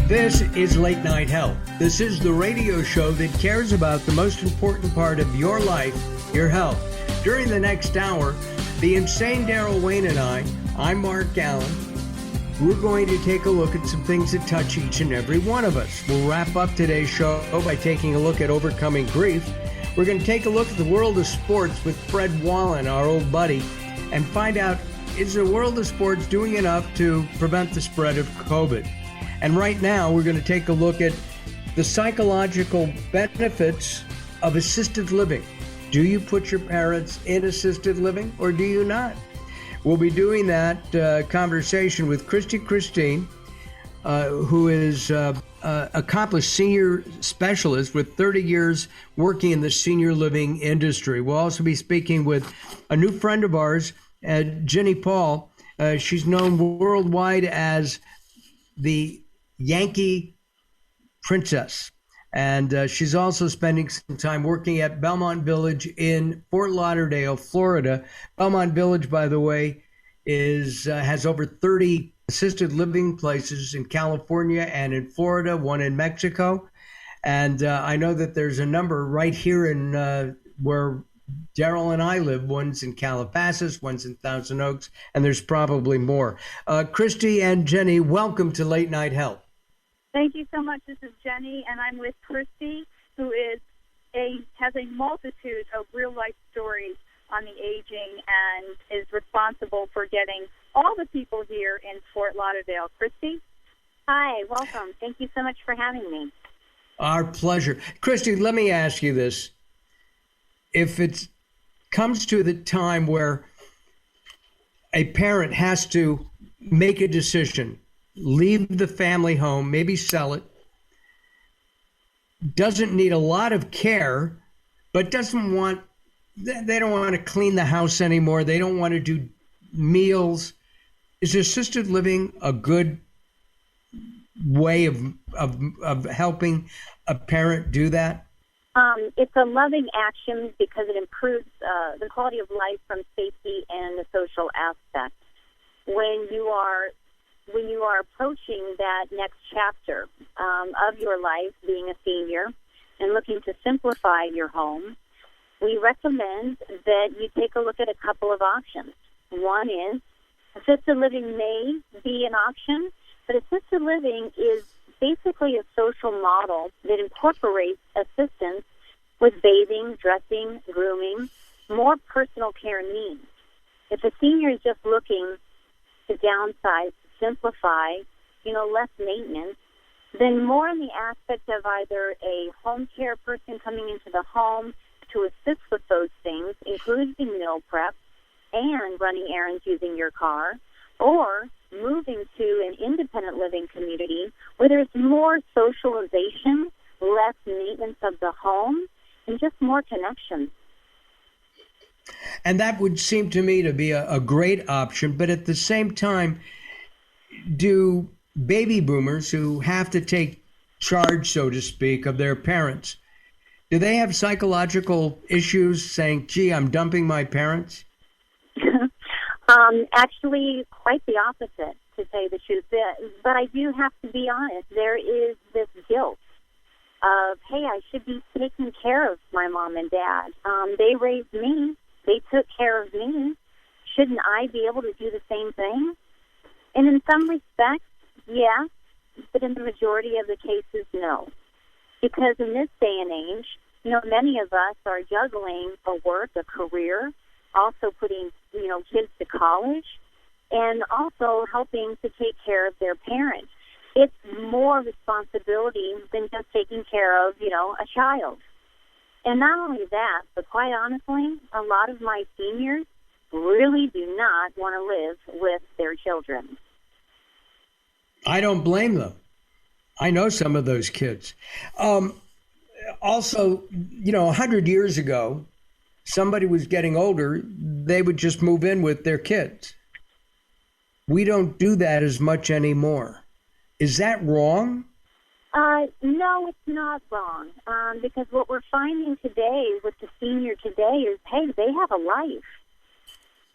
This is Late Night Health. This is the radio show that cares about the most important part of your life, your health. During the next hour, the insane Daryl Wayne and I'm Mark Alyn, we're going to take a look at some things that touch each and every one of us. We'll wrap up today's show by taking a look at overcoming grief. We're going to take a look at the world of sports with Fred Wallen, our old buddy, and find out, is the world of sports doing enough to prevent the spread of COVID? And right now, we're going to take a look at the psychological benefits of assisted living. Do you put your parents in assisted living or do you not? We'll be doing that conversation with Christy Christine, who is an accomplished senior specialist with 30 years working in the senior living industry. We'll also be speaking with a new friend of ours, Jennie Paul. She's known worldwide as the Yankee Princess. And she's also spending some time working at Belmont-Village in Fort Lauderdale, Florida. Belmont-Village, by the way, has over 30 assisted living places in California and in Florida, one in Mexico. And I know that there's a number right here in where Daryl and I live. One's in Calabasas, one's in Thousand Oaks, and there's probably more. Christy and Jennie, welcome to Late Night Health. Thank you so much. This is Jennie, and I'm with Christy, who has a multitude of real-life stories on the aging and is responsible for getting all the people here in Fort Lauderdale. Christy? Hi, welcome. Thank you so much for having me. Our pleasure. Christy, let me ask you this. If it comes to the time where a parent has to make a decision, leave the family home, maybe sell it, doesn't need a lot of care, but they don't want to clean the house anymore. They don't want to do meals. Is assisted living a good way of helping a parent do that? It's a loving action because it improves the quality of life from safety and the social aspect. When you are approaching that next chapter of your life, being a senior, and looking to simplify your home, we recommend that you take a look at a couple of options. One is assisted living may be an option, but assisted living is basically a social model that incorporates assistance with bathing, dressing, grooming, more personal care needs. If a senior is just looking to downsize, simplify, less maintenance, then more in the aspect of either a home care person coming into the home to assist with those things, including meal prep and running errands using your car, or moving to an independent living community where there's more socialization, less maintenance of the home, and just more connection. And that would seem to me to be a great option. But at the same time, do baby boomers who have to take charge, so to speak, of their parents, do they have psychological issues saying, gee, I'm dumping my parents? Actually, quite the opposite, to say the truth. But I do have to be honest. There is this guilt of, hey, I should be taking care of my mom and dad. They raised me. They took care of me. Shouldn't I be able to do the same thing? And in some respects, yes, but in the majority of the cases, no. Because in this day and age, many of us are juggling a work, a career, also putting, kids to college, and also helping to take care of their parents. It's more responsibility than just taking care of, a child. And not only that, but quite honestly, a lot of my seniors really do not want to live with their children. I don't blame them. I know some of those kids. Also, 100 years ago, somebody was getting older, they would just move in with their kids. We don't do that as much anymore. Is that wrong? No, it's not wrong. Because what we're finding today with the senior today is, hey, they have a life.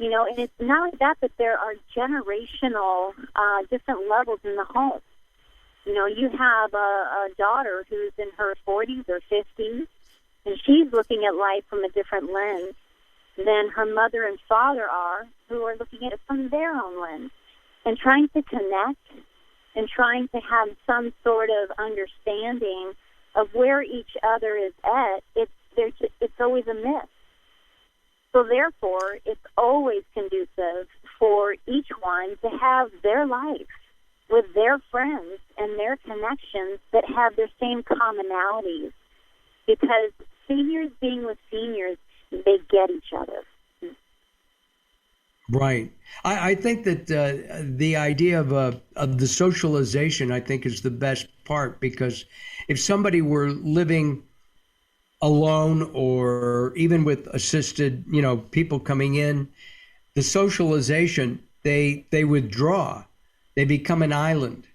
And it's not only that, but there are generational different levels in the home. You have a daughter who's in her 40s or 50s, and she's looking at life from a different lens than her mother and father are, who are looking at it from their own lens. And trying to connect and trying to have some sort of understanding of where each other is at, it's always a miss. So therefore, it's always conducive for each one to have their life with their friends and their connections that have their same commonalities. Because seniors being with seniors, they get each other. Right. I think that the idea of the socialization, I think, is the best part, because if somebody were living alone or even with assisted, people coming in, the socialization, they withdraw. They become an island,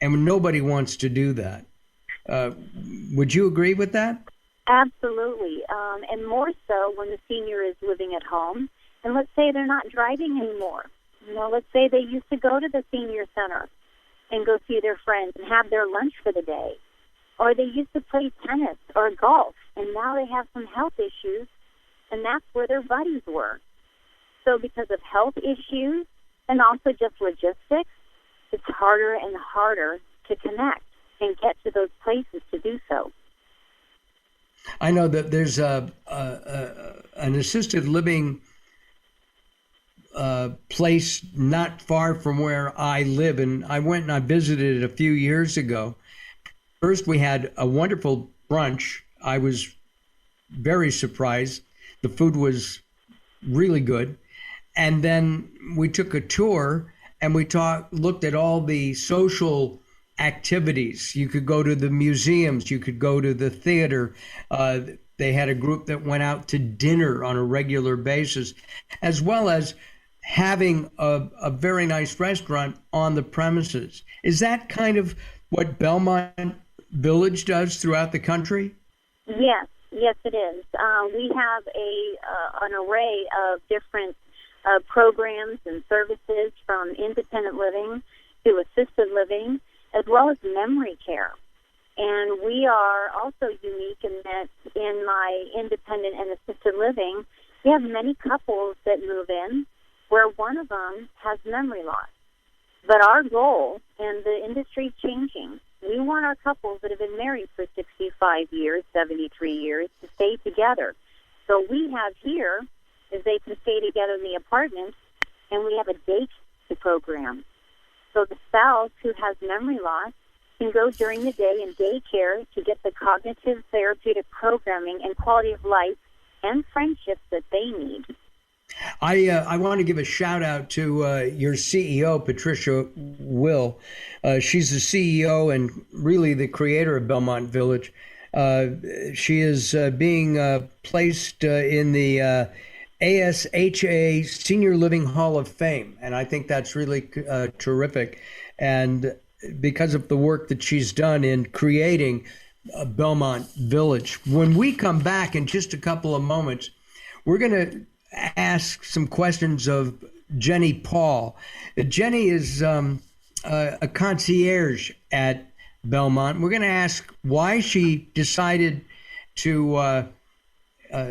and nobody wants to do that. Would you agree with that? Absolutely. And more so when the senior is living at home. And let's say they're not driving anymore. Let's say they used to go to the senior center and go see their friends and have their lunch for the day. Or they used to play tennis or golf, and now they have some health issues, and that's where their buddies were. So because of health issues and also just logistics, it's harder and harder to connect and get to those places to do so. I know that there's an assisted living place not far from where I live, and I went and I visited it a few years ago. First, we had a wonderful brunch. I was very surprised. The food was really good. And then we took a tour and we looked at all the social activities. You could go to the museums, you could go to the theater. They had a group that went out to dinner on a regular basis, as well as having a very nice restaurant on the premises. Is that kind of what Belmont Village does throughout the country? Yes, it is. We have an array of different programs and services, from independent living to assisted living, as well as memory care. And we are also unique in that in my independent and assisted living, we have many couples that move in where one of them has memory loss. But our goal, and the industry is changing, we want our couples that have been married for 65 years, 73 years, to stay together. So we have here is they can stay together in the apartment, and we have a day program. So the spouse who has memory loss can go during the day in daycare to get the cognitive therapeutic programming and quality of life and friendships that they need. I want to give a shout out to your CEO, Patricia Will. She's the CEO and really the creator of Belmont Village. She is being placed in the ASHA Senior Living Hall of Fame, and I think that's really terrific. And because of the work that she's done in creating Belmont Village. When we come back in just a couple of moments, we're going to ask some questions of Jennie Paul. Jennie is a concierge at Belmont. We're going to ask why she decided to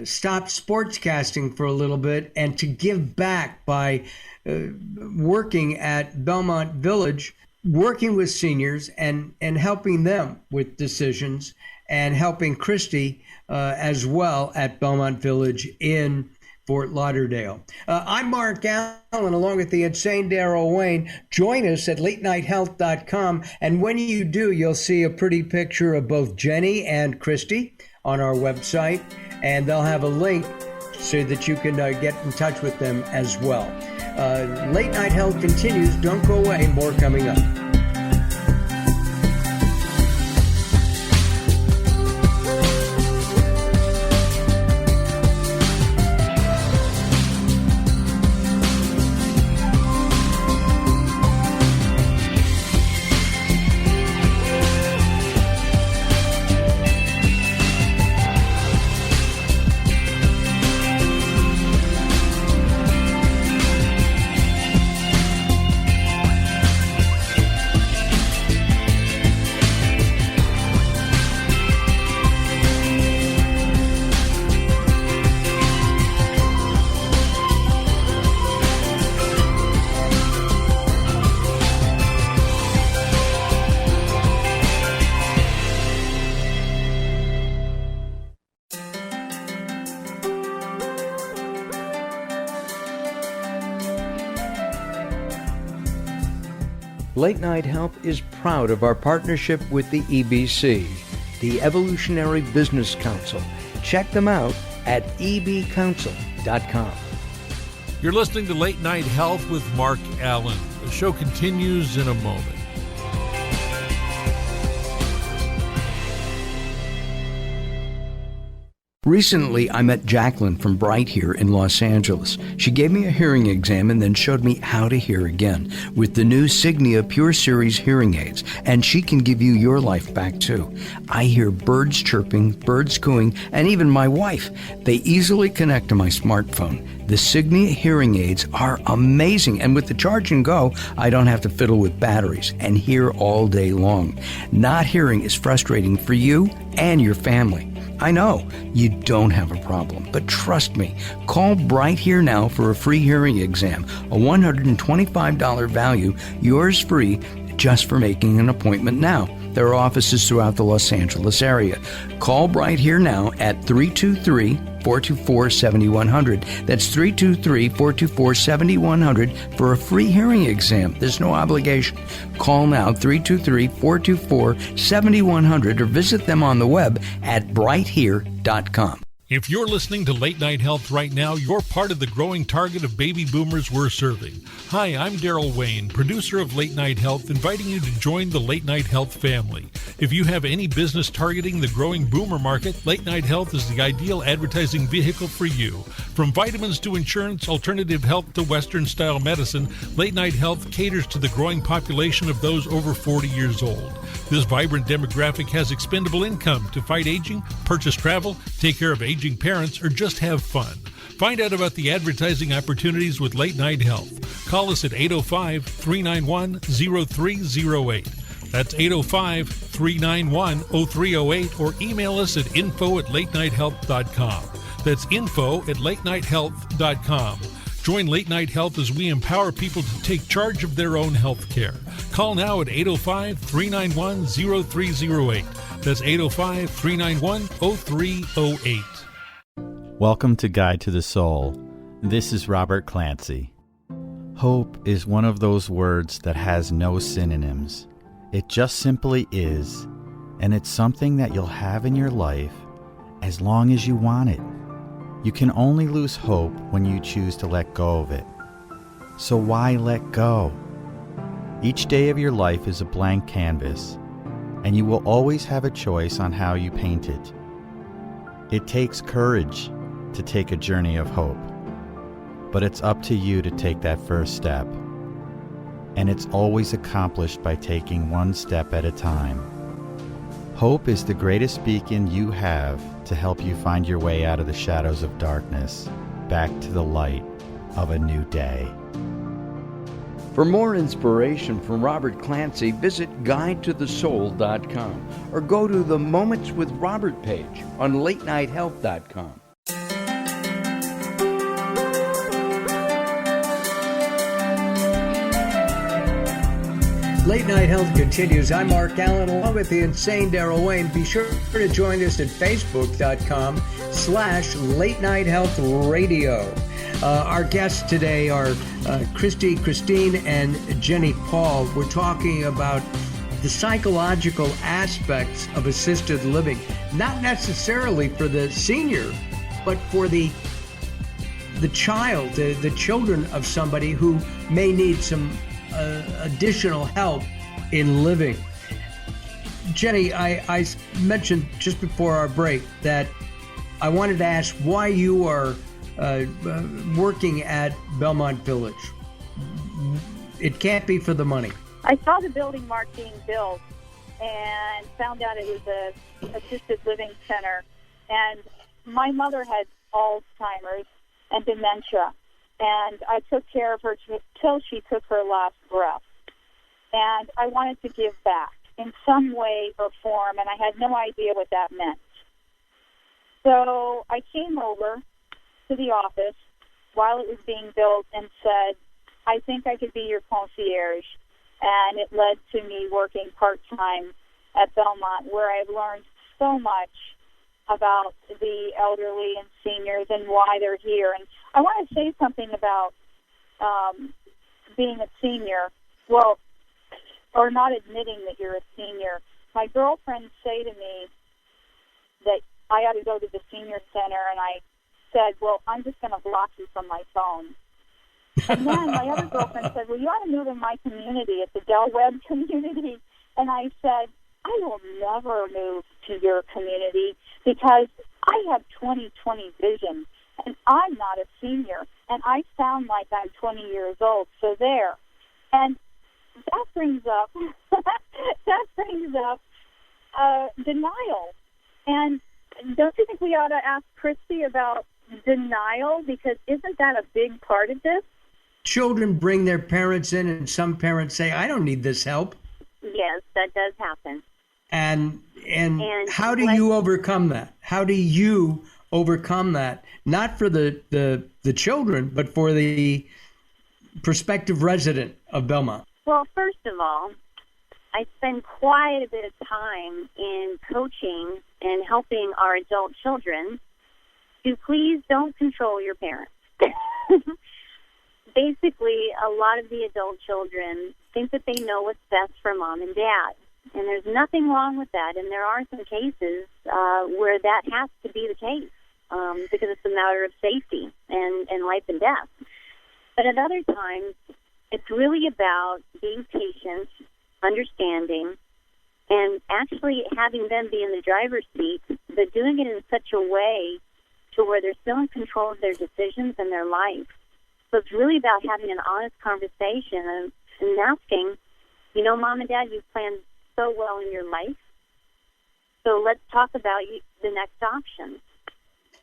stop sportscasting for a little bit and to give back by working at Belmont Village, working with seniors and helping them with decisions, and helping Christy as well at Belmont Village in Fort Lauderdale. I'm Mark Alyn, along with the insane Daryl Wayne. Join us at latenighthealth.com, and when you do, you'll see a pretty picture of both Jennie and Christy on our website, and they'll have a link so that you can get in touch with them as well. Late Night Health continues. Don't go away. More coming up. Late Night Health is proud of our partnership with the EBC, the Evolutionary Business Council. Check them out at ebcouncil.com. You're listening to Late Night Health with Mark Alyn. The show continues in a moment. Recently, I met Jacqueline from Bright here in Los Angeles. She gave me a hearing exam and then showed me how to hear again with the new Signia Pure Series hearing aids, and she can give you your life back too. I hear birds chirping, birds cooing, and even my wife. They easily connect to my smartphone. The Signia hearing aids are amazing, and with the charge and go, I don't have to fiddle with batteries and hear all day long. Not hearing is frustrating for you and your family. I know you don't have a problem, but trust me, call Bright Here now for a free hearing exam, a $125 value, yours free, just for making an appointment now. There are offices throughout the Los Angeles area. Call Bright Here now at 323-424-7100. That's 323-424-7100 for a free hearing exam. There's no obligation. Call now, 323-424-7100, or visit them on the web at brighthere.com. If you're listening to Late Night Health right now, you're part of the growing target of baby boomers we're serving. Hi, I'm Daryl Wayne, producer of Late Night Health, inviting you to join the Late Night Health family. If you have any business targeting the growing boomer market, Late Night Health is the ideal advertising vehicle for you. From vitamins to insurance, alternative health to Western-style medicine, Late Night Health caters to the growing population of those over 40 years old. This vibrant demographic has expendable income to fight aging, purchase travel, take care of aging parents, or just have fun. Find out about the advertising opportunities with Late Night Health. Call us at 805-391-0308. That's 805-391-0308, or email us at info@latenighthealth.com. That's info@latenighthealth.com. Join Late Night Health as we empower people to take charge of their own health care. Call now at 805-391-0308. That's 805-391-0308. Welcome to Guide to the Soul. This is Robert Clancy. Hope is one of those words that has no synonyms. It just simply is, and it's something that you'll have in your life as long as you want it. You can only lose hope when you choose to let go of it. So why let go? Each day of your life is a blank canvas, and you will always have a choice on how you paint it. It takes courage to take a journey of hope, but it's up to you to take that first step. And it's always accomplished by taking one step at a time. Hope is the greatest beacon you have to help you find your way out of the shadows of darkness, back to the light of a new day. For more inspiration from Robert Clancy, visit guidetothesoul.com or go to the Moments with Robert page on latenighthealth.com. Late Night Health continues. I'm Mark Alyn, along with the insane Daryl Wayne. Be sure to join us at facebook.com/Late Night Health Radio. Our guests today are Christy Christine and Jennie Paul. We're talking about the psychological aspects of assisted living, not necessarily for the senior, but for the child, the children of somebody who may need some additional help in living. Jennie, I mentioned just before our break that I wanted to ask why you are working at Belmont-Village. It can't be for the money. I saw the building mark being built and found out it was a assisted living center. And my mother had Alzheimer's and dementia. And I took care of her till she took her last breath. And I wanted to give back in some way or form, and I had no idea what that meant. So I came over to the office while it was being built and said, I think I could be your concierge. And it led to me working part-time at Belmont, where I've learned so much about the elderly and seniors and why they're here. And I want to say something about being a senior. Well, or not admitting that you're a senior. My girlfriends say to me that I ought to go to the senior center, and I said, well, I'm just going to block you from my phone. And then my other girlfriend said, well, you ought to move in my community, at the Del Webb community. And I said, I will never move to your community because I have 20/20 vision, and I'm not a senior, and I sound like I'm 20 years old. So there. And that brings up denial. And don't you think we ought to ask Christy about denial? Because isn't that a big part of this? Children bring their parents in, and some parents say, I don't need this help. Yes, that does happen. And how do you overcome that? How do you overcome that? Not for the children, but for the prospective resident of Belmont. Well, first of all, I spend quite a bit of time in coaching and helping our adult children to please don't control your parents. Basically, a lot of the adult children think that they know what's best for mom and dad. And there's nothing wrong with that. And there are some cases where that has to be the case because it's a matter of safety and life and death. But at other times, it's really about being patient, understanding, and actually having them be in the driver's seat, but doing it in such a way to where they're still in control of their decisions and their life. So it's really about having an honest conversation and asking, you know, Mom and Dad, you've planned so well in your life, so let's talk about the next option.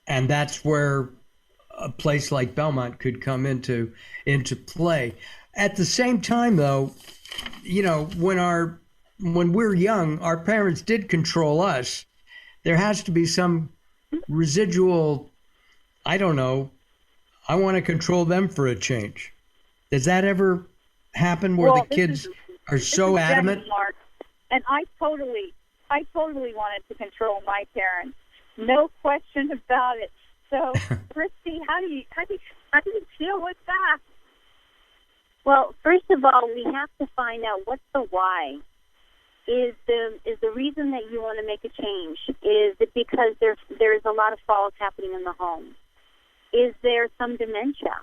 And that's where a place like Belmont could come into play. At the same time, though, you know, when we're young, our parents did control us. There has to be some residual, I don't know, I want to control them for a change. Does that ever happen where the kids are so adamant? Jennie, Mark, and I totally wanted to control my parents. No question about it. So, Christy, how do you deal with that? Well, first of all, we have to find out what's the why. Is the reason that you want to make a change? Is it because there is a lot of falls happening in the home? Is there some dementia?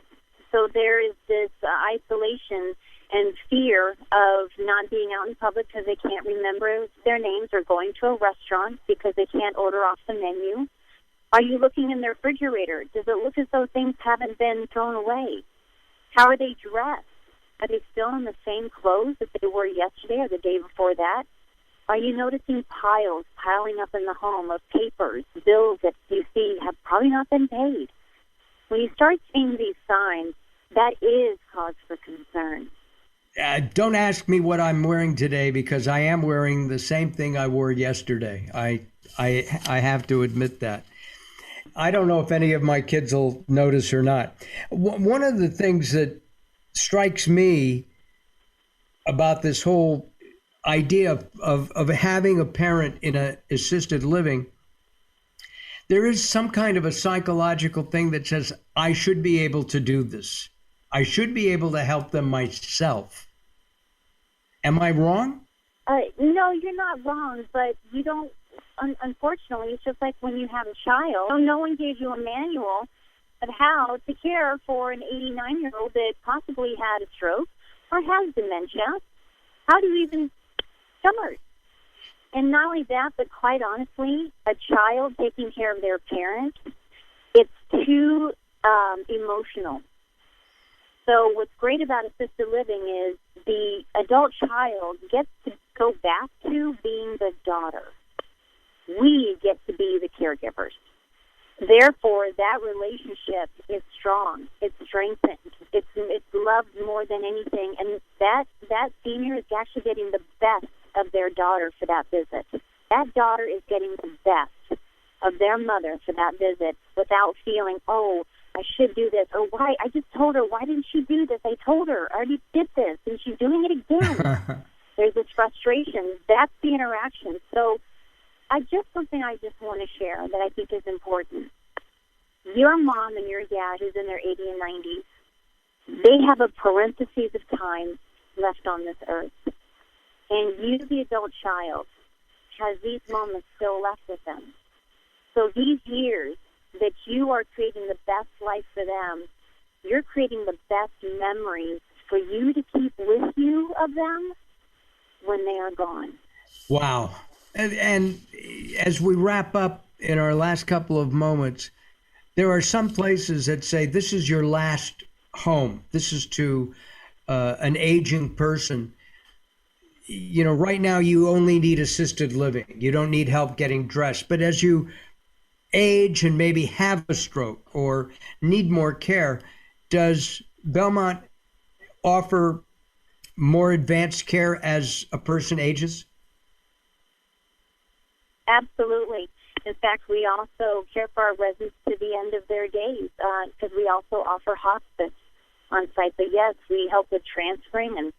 So there is this isolation and fear of not being out in public because they can't remember their names, or going to a restaurant because they can't order off the menu. Are you looking in their refrigerator? Does it look as though things haven't been thrown away? How are they dressed? Are they still in the same clothes that they wore yesterday or the day before that? Are you noticing piling up in the home of papers, bills that you see have probably not been paid? When you start seeing these signs, that is cause for concern. Don't ask me what I'm wearing today, because I am wearing the same thing I wore yesterday. I have to admit that. I don't know if any of my kids will notice or not. One of the things that strikes me about this whole idea of having a parent in an assisted living, there is some kind of a psychological thing that says, I should be able to do this. I should be able to help them myself. Am I wrong? No, you're not wrong, but you don't, unfortunately, it's just like when you have a child. No one gave you a manual of how to care for an 89-year-old that possibly had a stroke or has dementia. How do you even start? And not only that, but quite honestly, a child taking care of their parent, it's too emotional. So what's great about assisted living is the adult child gets to go back to being the daughter. We get to be the caregivers. Therefore, that relationship is strong. It's strengthened. It's loved more than anything. And that senior is actually getting the best of their daughter for that visit. That daughter is getting the best of their mother for that visit without feeling, oh, I should do this, or why, I just told her, why didn't she do this? I told her, I already did this, and she's doing it again. There's this frustration. That's the interaction. So something I just want to share that I think is important. Your mom and your dad, who's in their 80s and 90s, they have a parenthesis of time left on this earth. And you, the adult child, has these moments still left with them. So these years that you are creating the best life for them, you're creating the best memories for you to keep with you of them when they are gone. Wow. And as we wrap up in our last couple of moments, there are some places that say this is your last home. This is to an aging person. You know, right now you only need assisted living. You don't need help getting dressed. But as you age and maybe have a stroke or need more care, does Belmont offer more advanced care as a person ages? Absolutely. In fact, we also care for our residents to the end of their days because we also offer hospice on site. But yes, we help with transferring and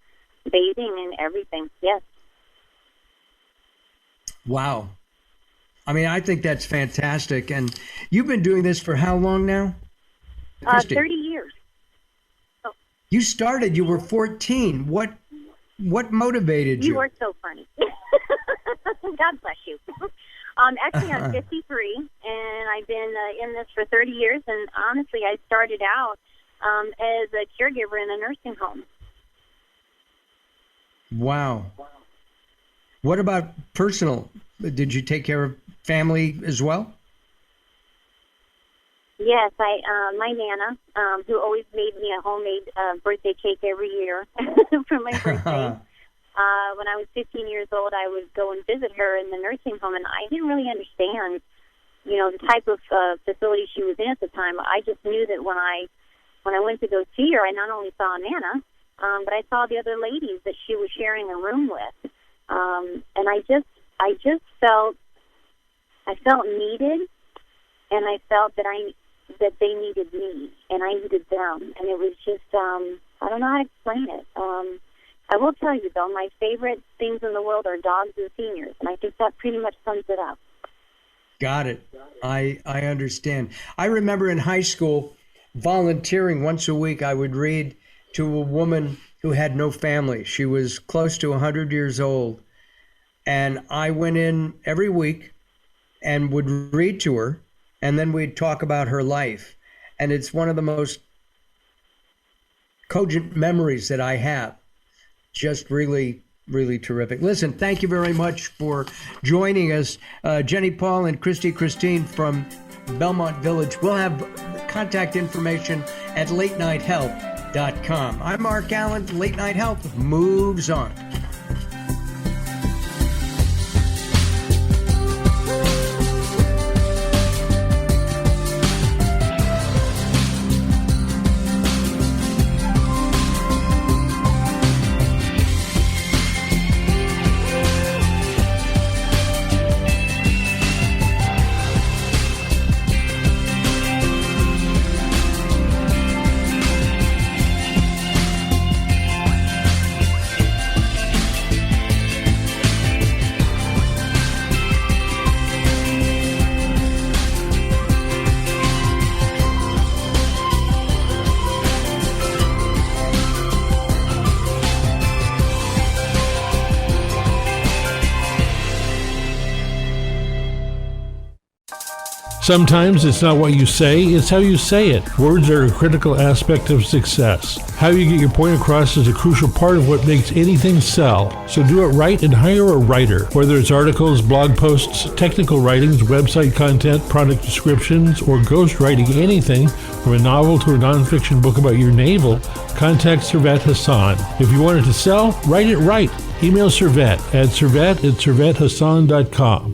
bathing and everything. Yes. Wow. I mean, I think that's fantastic. And you've been doing this for how long now? Christy? 30 years. Oh. You started, you were 14. What motivated you? You are so funny. God bless you. Actually, I'm 53, and I've been in this for 30 years. And honestly, I started out as a caregiver in a nursing home. Wow. What about personal? Did you take care of family as well? Yes, my Nana, who always made me a homemade birthday cake every year for my birthday. When I was 15 years old, I would go and visit her in the nursing home, and I didn't really understand, the type of facility she was in at the time. I just knew that when I went to go see her, I not only saw Nana, but I saw the other ladies that she was sharing a room with, and I just felt needed, and I felt that they needed me, and I needed them, and it was just I don't know how to explain it. I will tell you, though, my favorite things in the world are dogs and seniors, and I think that pretty much sums it up. Got it. I understand. I remember in high school volunteering once a week. I would read to a woman who had no family. She was close to 100 years old, and I went in every week and would read to her, and then we'd talk about her life. And it's one of the most cogent memories that I have. Just really, really terrific. Listen, thank you very much for joining us. Jennie Paul and Christy Christine from Belmont-Village. We'll have contact information at latenighthealth.com. I'm Mark Alyn. Late Night Health moves on. Sometimes it's not what you say, it's how you say it. Words are a critical aspect of success. How you get your point across is a crucial part of what makes anything sell. So do it right and hire a writer. Whether it's articles, blog posts, technical writings, website content, product descriptions, or ghostwriting anything from a novel to a nonfiction book about your navel, contact Servet Hassan. If you want it to sell, write it right. Email Servet at servet@servethassan.com.